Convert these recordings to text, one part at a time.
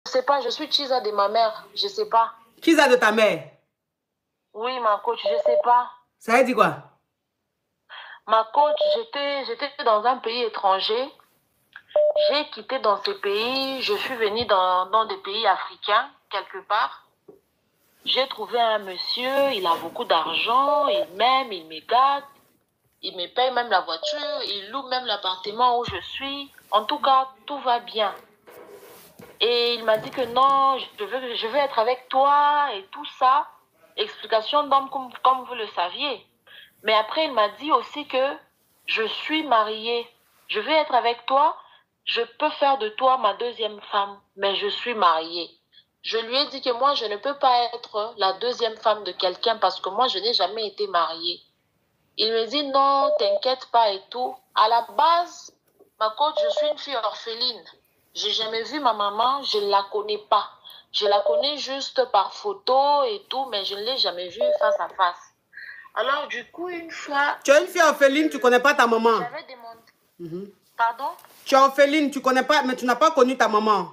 sais pas, je suis Chisa de ma mère, je sais pas. Chisa de ta mère? Oui, ma coach, je sais pas. Ça veut dire quoi? Ma coach, j'étais dans un pays étranger. J'ai quitté dans ces pays, je suis venue dans des pays africains, quelque part. J'ai trouvé un monsieur, il a beaucoup d'argent, il m'aime, il me gâte, il me paye même la voiture, il loue même l'appartement où je suis. En tout cas, tout va bien. Et il m'a dit que non, je veux être avec toi et tout ça. Explication d'homme comme vous le saviez. Mais après, il m'a dit aussi que je suis mariée. Je veux être avec toi. Je peux faire de toi ma deuxième femme, mais je suis mariée. Je lui ai dit que moi, je ne peux pas être la deuxième femme de quelqu'un parce que moi, je n'ai jamais été mariée. Il me dit non, t'inquiète pas et tout. À la base, ma coach, je suis une fille orpheline. J'ai jamais vu ma maman, je ne la connais pas. Je la connais juste par photo et tout, mais je ne l'ai jamais vue face à face. Alors, du coup, une fois... Tu es une fille orpheline, tu ne connais pas ta maman. J'avais demandé... Pardon? Tu es orpheline, tu connais pas, mais tu n'as pas connu ta maman.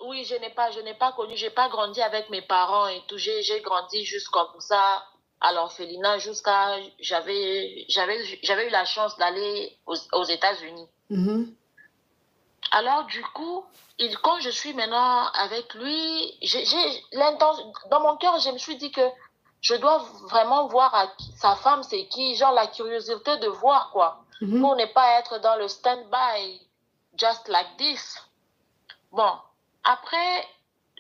Oui, je n'ai pas connu, je n'ai pas grandi avec mes parents et tout. J'ai grandi juste comme ça, à l'orphelinat, jusqu'à... J'avais eu la chance d'aller aux États-Unis. Alors, du coup, quand je suis maintenant avec lui, dans mon cœur, je me suis dit que je dois vraiment voir sa femme, c'est qui, genre la curiosité de voir, quoi, pour ne pas être dans le stand-by, just like this. Bon, après,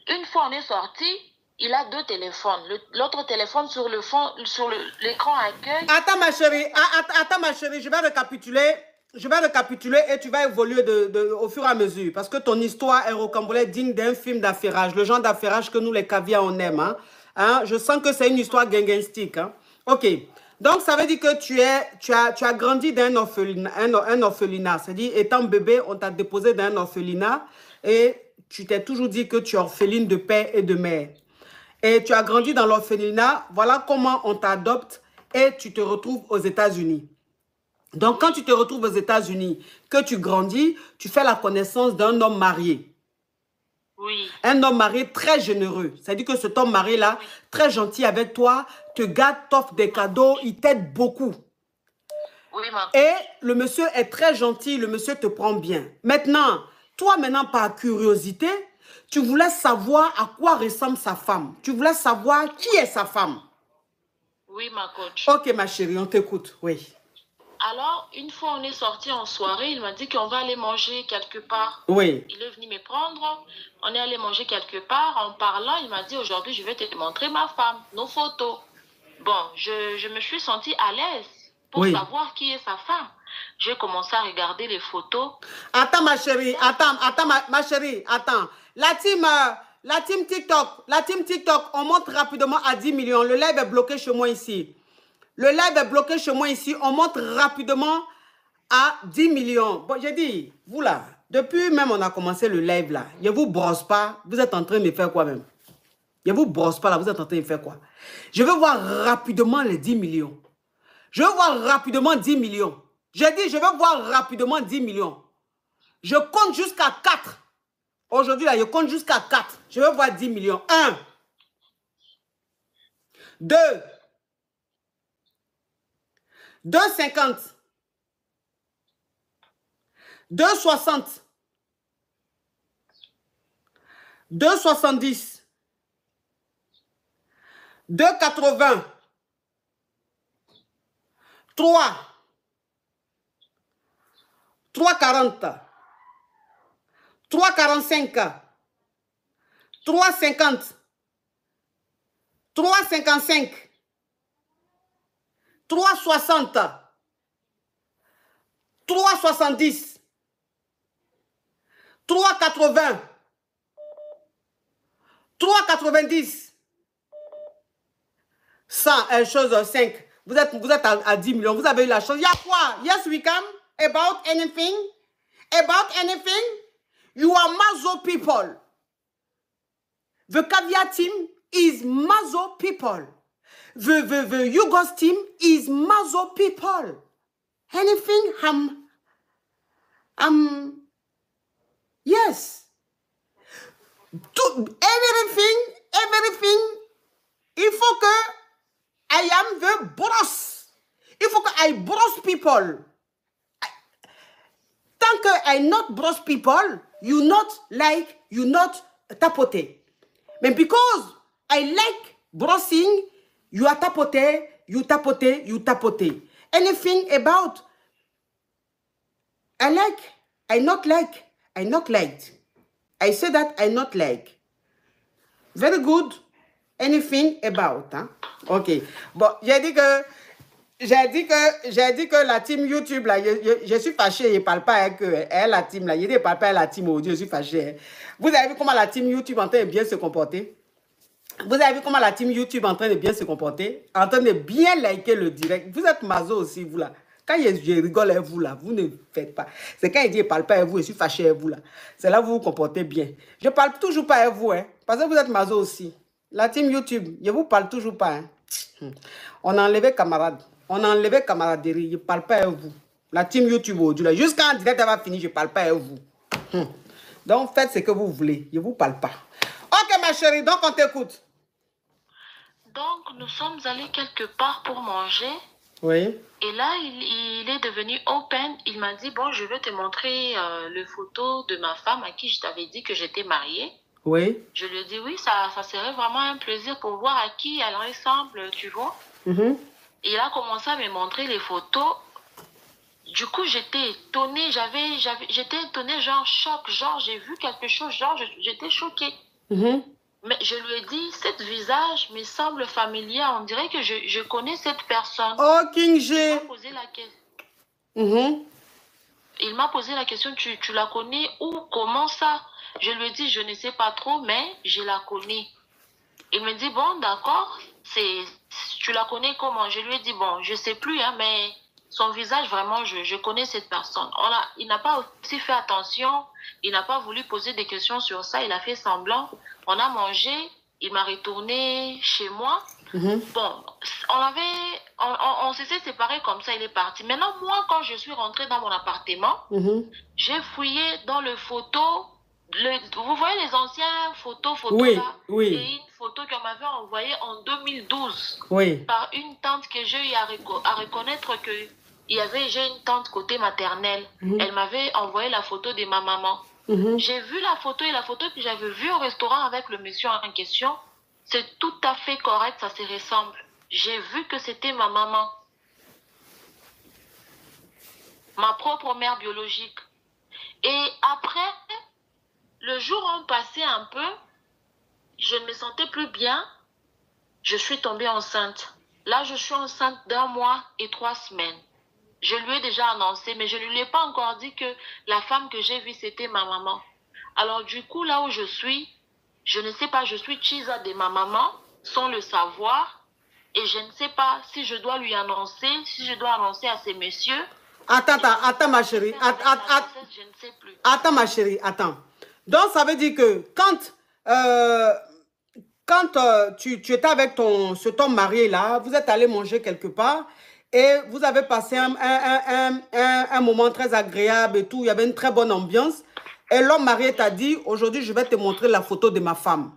une fois on est sorti, il a deux téléphones. L'autre téléphone sur l'écran accueil. Attends ma chérie, je vais récapituler. Je vais récapituler et tu vas évoluer au fur et à mesure. Parce que ton histoire est rocambolesque, digne d'un film d'affairage. Le genre d'affairage que nous, les caviars, on aime. Je sens que c'est une histoire gangastique. Ok. Donc, ça veut dire que tu as grandi dans un orphelinat. C'est-à-dire, étant bébé, on t'a déposé dans un orphelinat et tu t'es toujours dit que tu es orpheline de père et de mère. Et tu as grandi dans l'orphelinat. Voilà comment on t'adopte et tu te retrouves aux États-Unis. Donc, quand tu te retrouves aux États-Unis, que tu grandis, tu fais la connaissance d'un homme marié. Oui. Un homme marié très généreux. C'est-à-dire que cet homme marié-là, très gentil avec toi, te gâte, t'offre des cadeaux, il t'aide beaucoup. Oui, ma... Et le monsieur est très gentil, le monsieur te prend bien. Maintenant, toi, par curiosité, tu voulais savoir à quoi ressemble sa femme. Tu voulais savoir qui est sa femme. Oui, ma coach. Ok, ma chérie, on t'écoute, oui. Alors, une fois on est sorti en soirée, il m'a dit qu'on va aller manger quelque part. Oui. Il est venu me prendre, on est allé manger quelque part. En parlant, il m'a dit aujourd'hui, je vais te montrer ma femme, nos photos. Bon, je me suis sentie à l'aise pour savoir qui est sa femme. J'ai commencé à regarder les photos. Attends, ma chérie, attends, ma chérie, attends. La team TikTok, on monte rapidement à 10 millions. Le live est bloqué chez moi ici. Le live est bloqué chez moi ici. On monte rapidement à 10 millions. Bon, j'ai dit, vous là, depuis même on a commencé le live là, je vous brosse pas, vous êtes en train de faire quoi même? Je vous brosse pas là, vous êtes en train de faire quoi? Je veux voir rapidement les 10 millions. Je veux voir rapidement 10 millions. J'ai dit, je veux voir rapidement 10 millions. Je compte jusqu'à 4. Aujourd'hui, là, je compte jusqu'à 4. Je veux voir 10 millions. 1. 2. 2,50. 2,60. 2,70. 2,80. 3. 3,40. 3,45. 3,50. 3,55. 3,60. 3,70. 3,80. 3,90. 100, chose 5. Vous êtes à 10 millions. Vous avez eu la chance. Il y a quoi? Yes, we come. About anything? About anything? You are Mazo people. The caviar team is Mazo people. The Yugos team is Mazo people. Anything? Yes. everything, il faut que I am the boss. Il faut que I boss people. Tant que I not boss people, you not tapoter. But because I like bossing, you are tapoter, you tapoter. Anything about I not like. I say that I not like. Very good. Anything about. Hein? Ok. Bon, j'ai dit que la team YouTube, là, je suis fâché, je ne parle pas avec elle, la team, là. Je ne parle pas avec la team audio, je suis fâché. Vous avez vu comment la team YouTube est en train de bien se comporter? Vous avez vu comment la team YouTube est en train de bien se comporter? En train de bien liker le direct. Vous êtes mazo aussi, vous, là. Quand je rigole avec vous, là, vous ne faites pas. C'est quand il dit, je ne parle pas avec vous, je suis fâché avec vous, là. C'est là où vous vous comportez bien. Je ne parle toujours pas avec vous, hein, parce que vous êtes mazo aussi. La team YouTube, je ne vous parle toujours pas. Hein. On a enlevé camarade. On a enlevé camaraderie. Je ne parle pas avec vous. La team YouTube, jusqu'à en direct, elle va finir, je ne parle pas avec vous. Donc, faites ce que vous voulez. Je ne vous parle pas. Ok, ma chérie, donc on t'écoute. Donc, nous sommes allés quelque part pour manger. Oui. Et là, il est devenu open. Il m'a dit, bon, je vais te montrer le photo de ma femme à qui je t'avais dit que j'étais mariée. Oui. Je lui ai dit, oui, ça serait vraiment un plaisir pour voir à qui elle ressemble, tu vois. Et il a commencé à me montrer les photos. Du coup, j'étais étonnée. J'étais étonnée, genre choc. Genre, j'ai vu quelque chose, genre, j'étais choquée. Mais je lui ai dit, cet visage me semble familier. On dirait que je connais cette personne. Oh, King G. Il m'a posé la question. Il m'a posé la question, tu la connais où? Comment ça? Je lui ai dit, je ne sais pas trop, mais je la connais. Il me dit, bon, d'accord, tu la connais comment? Je lui ai dit, bon, je ne sais plus, hein, mais son visage, vraiment, je connais cette personne. Il n'a pas aussi fait attention. Il n'a pas voulu poser des questions sur ça. Il a fait semblant. On a mangé. Il m'a retourné chez moi. Bon, on s'est séparés comme ça. Il est parti. Maintenant, moi, quand je suis rentrée dans mon appartement, j'ai fouillé dans le photo. Vous voyez les anciens photos oui, là? Oui. Et une photo qu'on m'avait envoyée en 2012. Oui. Par une tante que j'ai eu à reconnaître que j'ai une tante côté maternelle. Elle m'avait envoyé la photo de ma maman. J'ai vu la photo et la photo que j'avais vue au restaurant avec le monsieur en question, c'est tout à fait correct, ça se ressemble. J'ai vu que c'était ma maman. Ma propre mère biologique. Et après, le jour où on passait un peu, je ne me sentais plus bien. Je suis tombée enceinte. Là, je suis enceinte d'1 mois et 3 semaines. Je lui ai déjà annoncé, mais je ne lui ai pas encore dit que la femme que j'ai vue, c'était ma maman. Alors du coup, là où je suis, je ne sais pas, je suis Chiza de ma maman, sans le savoir. Et je ne sais pas si je dois lui annoncer, si je dois annoncer à ces messieurs. Attends, ma chérie. Je ne sais plus. Attends, ma chérie, attends. Donc, ça veut dire que quand tu étais avec ton mari là, vous êtes allé manger quelque part et vous avez passé un moment très agréable et tout, il y avait une très bonne ambiance. Et l'homme marié t'a dit, aujourd'hui, je vais te montrer la photo de ma femme.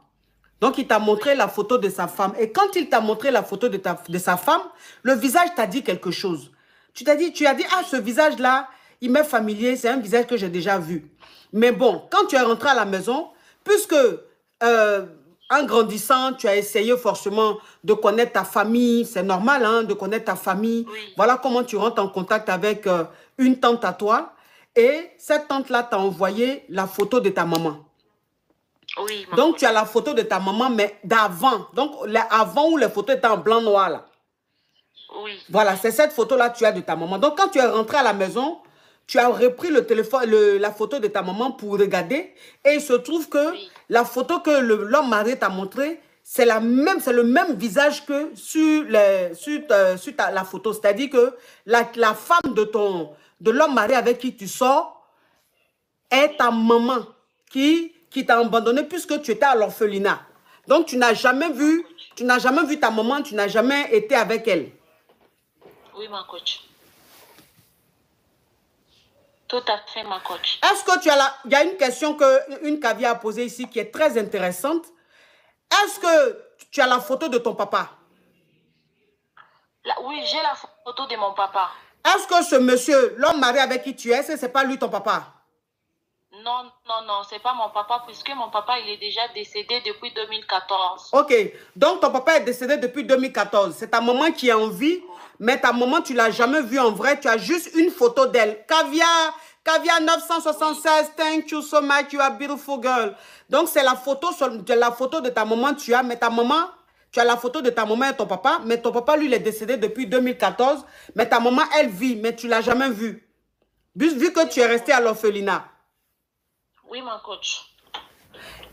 Donc, il t'a montré la photo de sa femme. Et quand il t'a montré la photo de sa femme, le visage t'a dit quelque chose. Tu as dit, ah, ce visage-là, il m'est familier, c'est un visage que j'ai déjà vu. Mais bon, quand tu es rentré à la maison, puisque en grandissant, tu as essayé forcément de connaître ta famille, c'est normal hein, de connaître ta famille. Oui. Voilà comment tu rentres en contact avec une tante à toi. Et cette tante-là t'a envoyé la photo de ta maman. Oui. Donc, tu as la photo de ta maman, mais d'avant. Donc, avant où les photos étaient en blanc-noir, là. Oui. Voilà, c'est cette photo-là que tu as de ta maman. Donc, quand tu es rentré à la maison, tu as repris le téléphone, la photo de ta maman pour regarder. Et il se trouve que la photo que l'homme marié t'a montrée, c'est le même visage que sur la photo. C'est-à-dire que la femme de l'homme marié avec qui tu sors est ta maman qui t'a abandonné puisque tu étais à l'orphelinat. Donc, tu n'as jamais vu ta maman, tu n'as jamais été avec elle. Oui, ma coach. Tout à fait, ma coach. Est-ce que tu as la... Il y a une question qu'une cavia a posée ici qui est très intéressante. Est-ce que tu as la photo de ton papa? Oui, j'ai la photo de mon papa. Est-ce que ce monsieur, l'homme marié avec qui tu es, ce n'est pas lui ton papa? Non, non, non, c'est pas mon papa, puisque mon papa, il est déjà décédé depuis 2014. Ok, donc ton papa est décédé depuis 2014. C'est ta maman qui est en vie, mais ta maman, tu ne l'as jamais vue en vrai. Tu as juste une photo d'elle. Kavia 976, thank you so much, you are a beautiful girl. Donc c'est la photo de ta maman tu as, mais ta maman, tu as la photo de ta maman et ton papa, mais ton papa, lui, il est décédé depuis 2014. Mais ta maman, elle vit, mais tu ne l'as jamais vue. Vu que tu es resté à l'orphelinat. Oui, ma coach.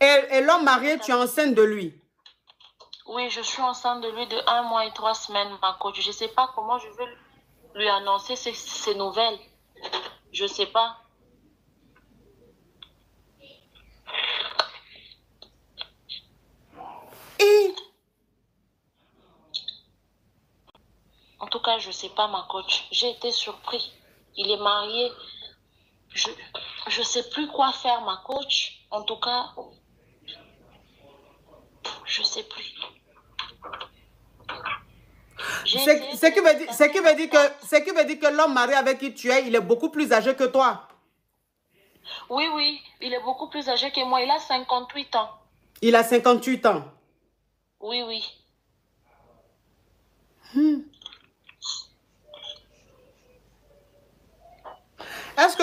Et l'homme marié, tu es enceinte de lui. Oui, je suis enceinte de lui de 1 mois et 3 semaines, ma coach. Je ne sais pas comment je vais lui annoncer ces nouvelles. Je ne sais pas. Et... En tout cas, je ne sais pas, ma coach. J'ai été surpris. Il est marié. Je ne sais plus quoi faire, ma coach. En tout cas, je ne sais plus. Ce qui veut dire que l'homme marié avec qui tu es, il est beaucoup plus âgé que toi. Oui, oui, il est beaucoup plus âgé que moi. Il a 58 ans. Il a 58 ans. Oui, oui. Est-ce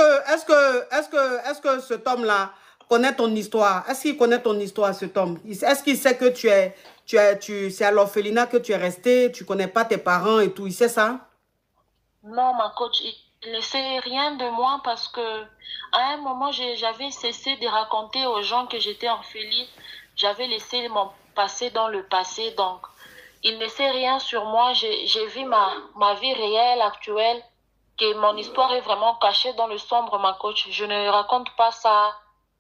que cet homme-là connaît ton histoire? Est-ce qu'il connaît ton histoire, cet homme? Est-ce qu'il sait que c'est à l'orphelinat que tu es resté, tu ne connais pas tes parents et tout, il sait ça? Non, ma coach, il ne sait rien de moi parce que à un moment, j'avais cessé de raconter aux gens que j'étais orpheline. J'avais laissé mon passé dans le passé, donc il ne sait rien sur moi. J'ai vu ma vie réelle, actuelle, que mon histoire est vraiment cachée dans le sombre, ma coach. Je ne raconte pas ça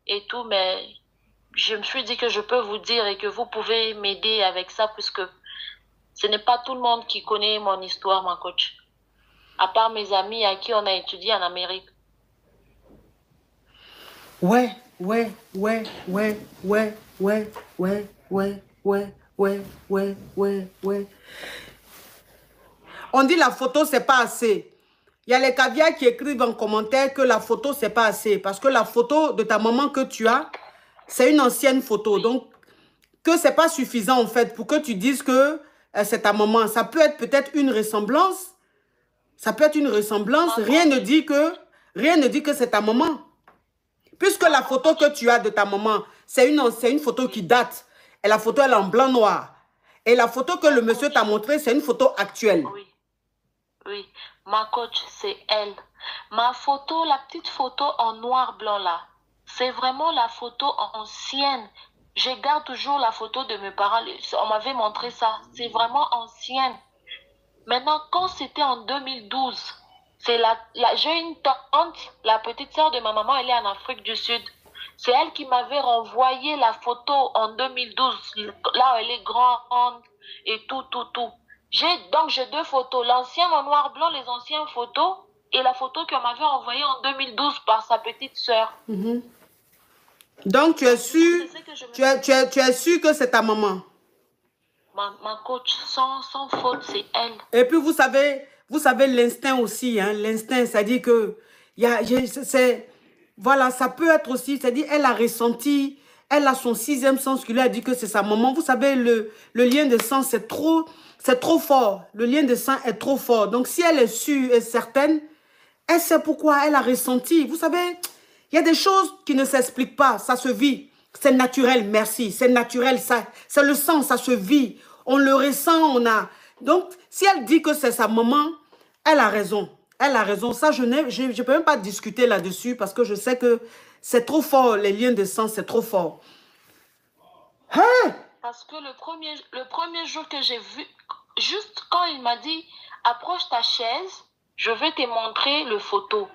et tout, mais je me suis dit que je peux vous dire et que vous pouvez m'aider avec ça, puisque ce n'est pas tout le monde qui connaît mon histoire, ma coach, à part mes amis à qui on a étudié en Amérique. Ouais. On dit la photo, c'est pas assez. Il y a les caviars qui écrivent en commentaire que la photo, c'est pas assez. Parce que la photo de ta maman que tu as, c'est une ancienne photo. Donc, que c'est pas suffisant, en fait, pour que tu dises que c'est ta maman. Ça peut être peut-être une ressemblance. Ça peut être une ressemblance. Rien ne dit que c'est ta maman. Puisque la photo que tu as de ta maman, c'est une photo qui date. Et la photo, elle est en blanc-noir. Et la photo que le monsieur t'a montrée, c'est une photo actuelle. Oui, oui. Ma coach, c'est elle. Ma photo, la petite photo en noir-blanc là, c'est vraiment la photo ancienne. Je garde toujours la photo de mes parents. On m'avait montré ça. C'est vraiment ancienne. Maintenant, quand c'était en 2012, j'ai une tante, la petite sœur de ma maman, elle est en Afrique du Sud. C'est elle qui m'avait renvoyé la photo en 2012, là où elle est grande et tout. Donc j'ai deux photos, l'ancienne en noir-blanc, les anciennes photos, et la photo qu'on m'avait envoyée en 2012 par sa petite sœur. Donc tu es sûr, tu es sûr que c'est ta maman? Ma coach, sans faute, c'est elle. Et puis vous savez l'instinct aussi, hein, l'instinct, c'est-à-dire que voilà, ça peut être aussi, c'est-à-dire elle a ressenti, elle a son sixième sens qui lui a dit que c'est sa maman. Vous savez, le lien de sang, c'est trop fort. Le lien de sang est trop fort. Donc si elle est sûre et certaine, elle sait pourquoi, elle a ressenti. Vous savez, il y a des choses qui ne s'expliquent pas, ça se vit. C'est naturel, merci, c'est naturel, c'est le sang, ça se vit. On le ressent, on a... Donc, si elle dit que c'est sa maman, elle a raison. Elle a raison. Ça, je ne peux même pas discuter là-dessus parce que je sais que c'est trop fort, les liens de sang, c'est trop fort. Hein? Parce que le premier jour que j'ai vu, juste quand il m'a dit, approche ta chaise, je vais te montrer le photo.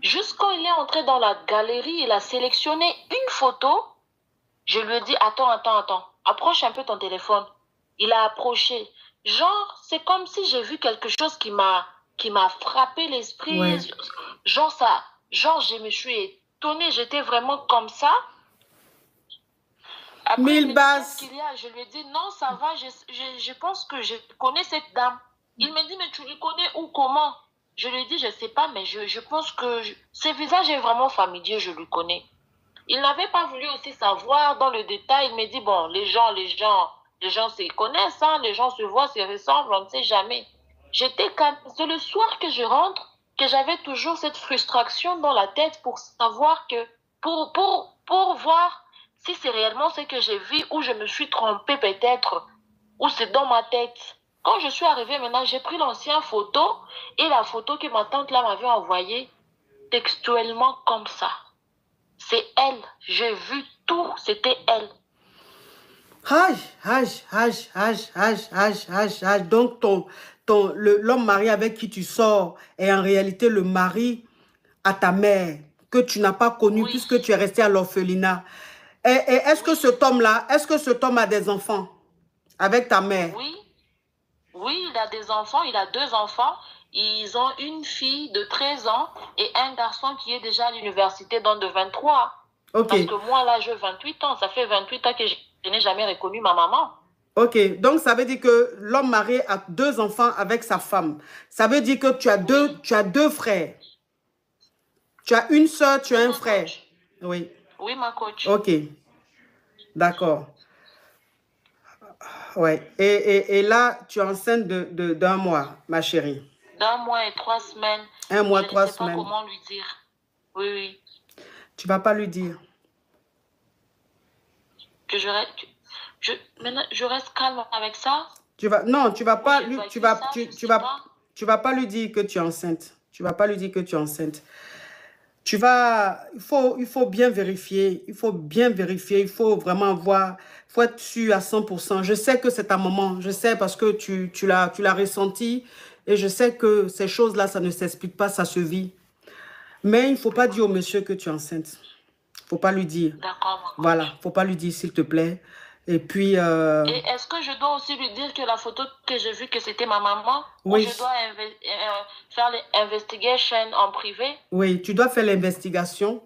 Juste quand il est entré dans la galerie, il a sélectionné une photo. Je lui ai dit, attends, approche un peu ton téléphone. Il a approché. Genre, c'est comme si j'ai vu quelque chose qui m'a frappé l'esprit. Ouais. Genre ça, Genre, je me suis étonnée, j'étais vraiment comme ça. Après, il me 1000 dit, qu'est-ce bases. qu'il y a? Je lui ai dit, non, ça va, je pense que je connais cette dame. Il me dit, mais tu le connais où, comment? Je lui ai dit, je ne sais pas, mais je pense que ce visage est vraiment familier, je le connais. Il n'avait pas voulu aussi savoir dans le détail. Il me dit, bon, les gens se connaissent, hein, les gens se voient, se ressemblent, on ne sait jamais. J'étais calme. C'est le soir que je rentre, que j'avais toujours cette frustration dans la tête pour savoir que, pour voir si c'est réellement ce que j'ai vu ou je me suis trompée peut-être, ou c'est dans ma tête. Quand je suis arrivée maintenant, j'ai pris l'ancienne photo et la photo que ma tante là m'avait envoyée textuellement comme ça. C'est elle. J'ai vu tout. C'était elle. Donc, l'homme marié avec qui tu sors est en réalité le mari à ta mère, que tu n'as pas connu puisque tu es resté à l'orphelinat. Et est-ce que cet homme-là, est-ce que cet homme a des enfants avec ta mère? Oui. Oui, il a des enfants. Il a 2 enfants. Ils ont une fille de 13 ans et un garçon qui est déjà à l'université dans de 23. Ok. Parce que moi, là, j'ai 28 ans. Ça fait 28 ans que je n'ai jamais reconnu ma maman. Ok, donc ça veut dire que l'homme marié a 2 enfants avec sa femme. Ça veut dire que tu as deux frères. Tu as une soeur, tu as un frère. Coach. Oui. Oui, ma coach. Ok, d'accord. Ouais. Et là, tu es enceinte d'un mois, ma chérie. D'1 mois et 3 semaines. 1 mois, je 3 ne sais pas semaines. comment lui dire. Oui, oui. Tu vas pas lui dire. Que maintenant, je reste calme avec ça. Non, tu vas pas lui, tu vas pas lui dire que tu es enceinte. Tu vas pas lui dire que tu es enceinte. Il faut bien vérifier. Il faut bien vérifier. Il faut vraiment voir. Il faut être sûr à 100%. Je sais que c'est ta maman. Je sais parce que tu l'as ressenti. Et je sais que ces choses-là, ça ne s'explique pas, ça se vit. Mais il ne faut pas dire au monsieur que tu es enceinte. Il ne faut pas lui dire. D'accord. Voilà, il ne faut pas lui dire, s'il te plaît. Et puis... Et est-ce que je dois aussi lui dire que la photo que j'ai vue, que c'était ma maman? Oui. Ou je dois faire l'investigation en privé? Oui, tu dois faire l'investigation.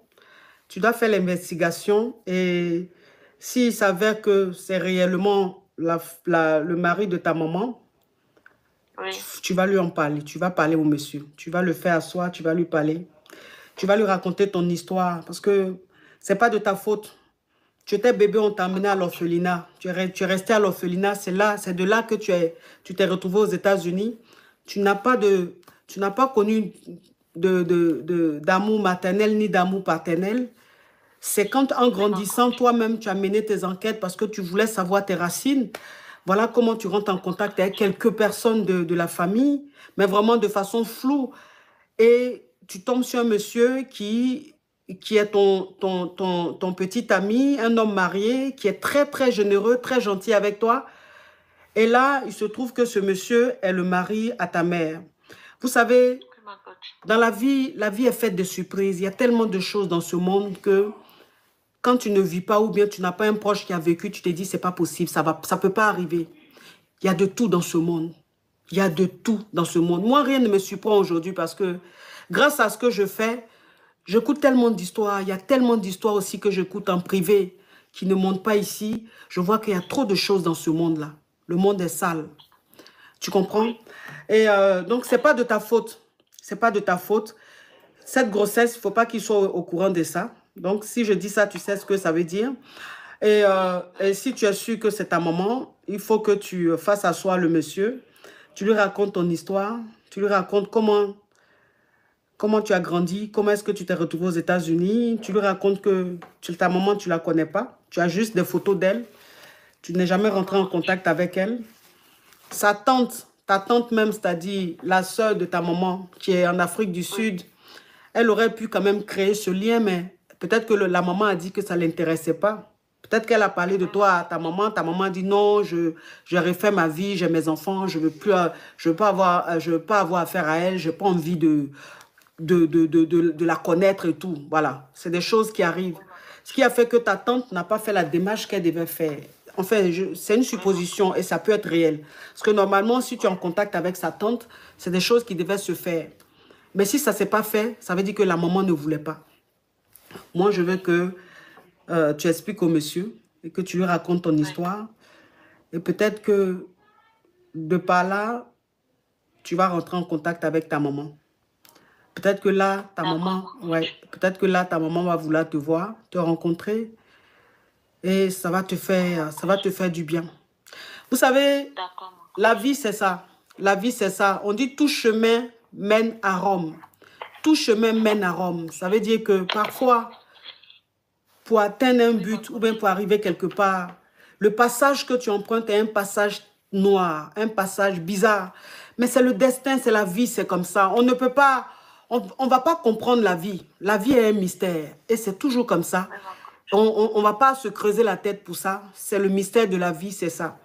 Tu dois faire l'investigation. Et s'il s'avère que c'est réellement le mari de ta maman, oui. Tu vas lui en parler. Tu vas parler au monsieur. Tu vas le faire asseoir, tu vas lui parler. Tu vas lui raconter ton histoire. Parce que c'est pas de ta faute. Tu étais bébé, on t'a amené à l'orphelinat. Tu es resté à l'orphelinat. C'est de là que tu t'es retrouvé aux États-Unis. Tu n'as pas connu d'amour maternel ni d'amour paternel. C'est quand, en grandissant, toi-même, tu as mené tes enquêtes parce que tu voulais savoir tes racines. Voilà comment tu rentres en contact avec quelques personnes de la famille, mais vraiment de façon floue. Et tu tombes sur un monsieur qui est ton petit ami, un homme marié, qui est très, très généreux, très gentil avec toi. Et là, il se trouve que ce monsieur est le mari à ta mère. Vous savez, dans la vie est faite de surprises. Il y a tellement de choses dans ce monde que quand tu ne vis pas ou bien tu n'as pas un proche qui a vécu, tu te dis, c'est pas possible, ça peut pas arriver. Il y a de tout dans ce monde. Il y a de tout dans ce monde. Moi, rien ne me surprend aujourd'hui parce que grâce à ce que je fais, j'écoute tellement d'histoires. Il y a tellement d'histoires aussi que j'écoute en privé qui ne montent pas ici. Je vois qu'il y a trop de choses dans ce monde-là. Le monde est sale. Tu comprends? Et donc, c'est pas de ta faute. C'est pas de ta faute. Cette grossesse, il ne faut pas qu'il soit au courant de ça. Donc, si je dis ça, tu sais ce que ça veut dire. Et si tu es sûr que c'est ta maman, il faut que tu fasses asseoir le monsieur. Tu lui racontes ton histoire. Tu lui racontes comment tu as grandi, comment est-ce que tu t'es retrouvé aux États-Unis. Tu lui racontes que ta maman, tu ne la connais pas. Tu as juste des photos d'elle. Tu n'es jamais rentré en contact avec elle. Sa tante, ta tante même, c'est-à-dire la sœur de ta maman qui est en Afrique du Sud, elle aurait pu quand même créer ce lien, mais peut-être que la maman a dit que ça ne l'intéressait pas. Peut-être qu'elle a parlé de toi à ta maman a dit non, je refais ma vie, j'ai mes enfants, je veux pas avoir affaire à elle, je n'ai pas envie de la connaître et tout. Voilà, c'est des choses qui arrivent. Ce qui a fait que ta tante n'a pas fait la démarche qu'elle devait faire. Enfin, c'est une supposition et ça peut être réel. Parce que normalement, si tu es en contact avec sa tante, c'est des choses qui devaient se faire. Mais si ça ne s'est pas fait, ça veut dire que la maman ne voulait pas. Moi, je veux que tu expliques au monsieur et que tu lui racontes ton histoire. Et peut-être que de par là, tu vas rentrer en contact avec ta maman. Peut-être que là, ta maman, peut-être que là, ta maman va vouloir te voir, te rencontrer. Et ça va te faire du bien. Vous savez, la vie, c'est ça. La vie, c'est ça. On dit tout chemin mène à Rome. Tout chemin mène à Rome. Ça veut dire que parfois, pour atteindre un but ou bien pour arriver quelque part, le passage que tu empruntes est un passage noir, un passage bizarre. Mais c'est le destin, c'est la vie, c'est comme ça. On ne peut pas, on va pas comprendre la vie. La vie est un mystère et c'est toujours comme ça. On va pas se creuser la tête pour ça. C'est le mystère de la vie, c'est ça.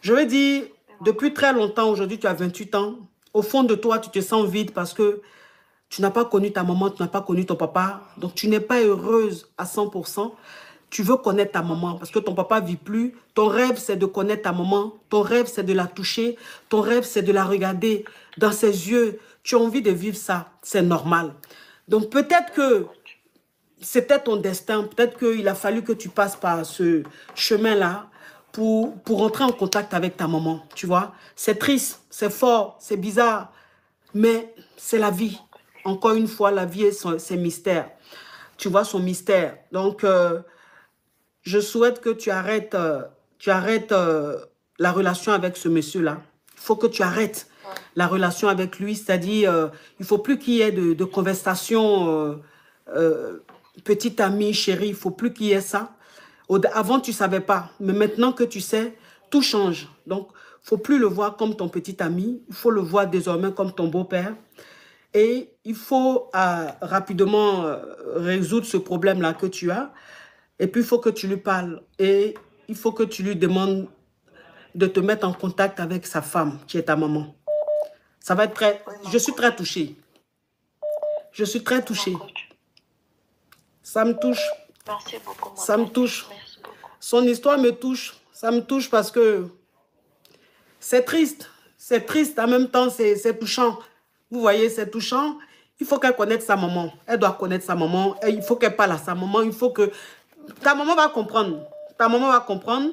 Je veux dire, depuis très longtemps, aujourd'hui tu as 28 ans, au fond de toi, tu te sens vide parce que tu n'as pas connu ta maman, tu n'as pas connu ton papa. Donc, tu n'es pas heureuse à 100%. Tu veux connaître ta maman parce que ton papa ne vit plus. Ton rêve, c'est de connaître ta maman. Ton rêve, c'est de la toucher. Ton rêve, c'est de la regarder dans ses yeux. Tu as envie de vivre ça. C'est normal. Donc, peut-être que c'était ton destin. Peut-être qu'il a fallu que tu passes par ce chemin-là pour rentrer en contact avec ta maman. Tu vois, c'est triste, c'est fort, c'est bizarre. Mais c'est la vie. Encore une fois, la vie est ses mystères. Tu vois son mystère. Donc, je souhaite que tu arrêtes, la relation avec ce monsieur-là. Il faut que tu arrêtes la relation avec lui. C'est-à-dire, il ne faut plus qu'il y ait de conversation petite amie, chérie. Il ne faut plus qu'il y ait ça. Avant, tu ne savais pas. Mais maintenant que tu sais, tout change. Donc, il ne faut plus le voir comme ton petit ami. Il faut le voir désormais comme ton beau-père. Et il faut rapidement résoudre ce problème-là que tu as. Et puis, il faut que tu lui parles. Et il faut que tu lui demandes de te mettre en contact avec sa femme, qui est ta maman. Ça va être très... Je suis très touchée. Je suis très touchée. Ça me touche. Merci beaucoup. Ça me touche. Merci beaucoup. Son histoire me touche. Ça me touche parce que c'est triste. C'est triste. En même temps, c'est touchant. Vous voyez, c'est touchant. Il faut qu'elle connaisse sa maman. Elle doit connaître sa maman. Et il faut qu'elle parle à sa maman. Il faut que... Ta maman va comprendre. Ta maman va comprendre.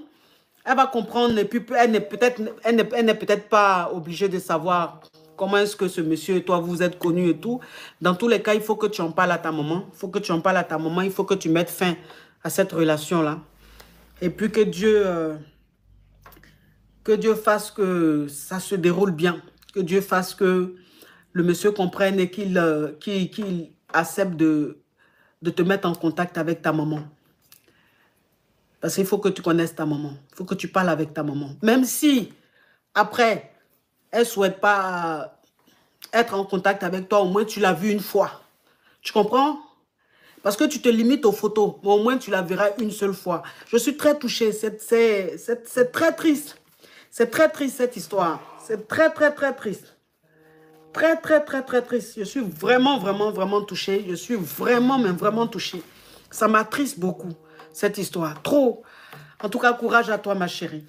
Elle va comprendre. Et puis, elle n'est peut-être pas obligée de savoir comment est-ce que ce monsieur et toi, vous êtes connus et tout. Dans tous les cas, il faut que tu en parles à ta maman. Il faut que tu en parles à ta maman. Il faut que tu mettes fin à cette relation-là. Et puis que Dieu fasse que ça se déroule bien. Que Dieu fasse que le monsieur comprenne et qu'il accepte de te mettre en contact avec ta maman. Parce qu'il faut que tu connaisses ta maman. Il faut que tu parles avec ta maman. Même si, après, elle ne souhaite pas être en contact avec toi, au moins tu l'as vue une fois. Tu comprends? Parce que tu te limites aux photos, mais au moins tu la verras une seule fois. Je suis très touchée. C'est très triste. C'est très triste cette histoire. C'est très, très, très triste. Très, très, très, très triste. Je suis vraiment, vraiment, vraiment touchée. Je suis vraiment, mais vraiment touchée. Ça m'attriste beaucoup, cette histoire. Trop. En tout cas, courage à toi, ma chérie.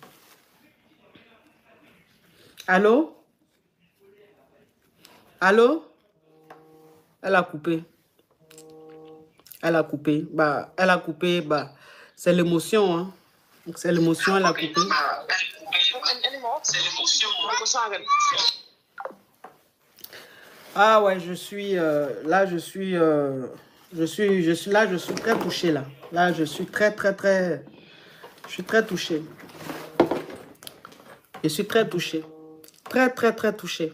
Allô? Allô? Elle a coupé. Elle a coupé. Bah, elle a coupé. Bah, c'est l'émotion. Hein. C'est l'émotion, elle a coupé. C'est l'émotion. Ah ouais, je suis là, je suis très touchée là. Là, je suis très touchée. Je suis très touchée. Très touchée.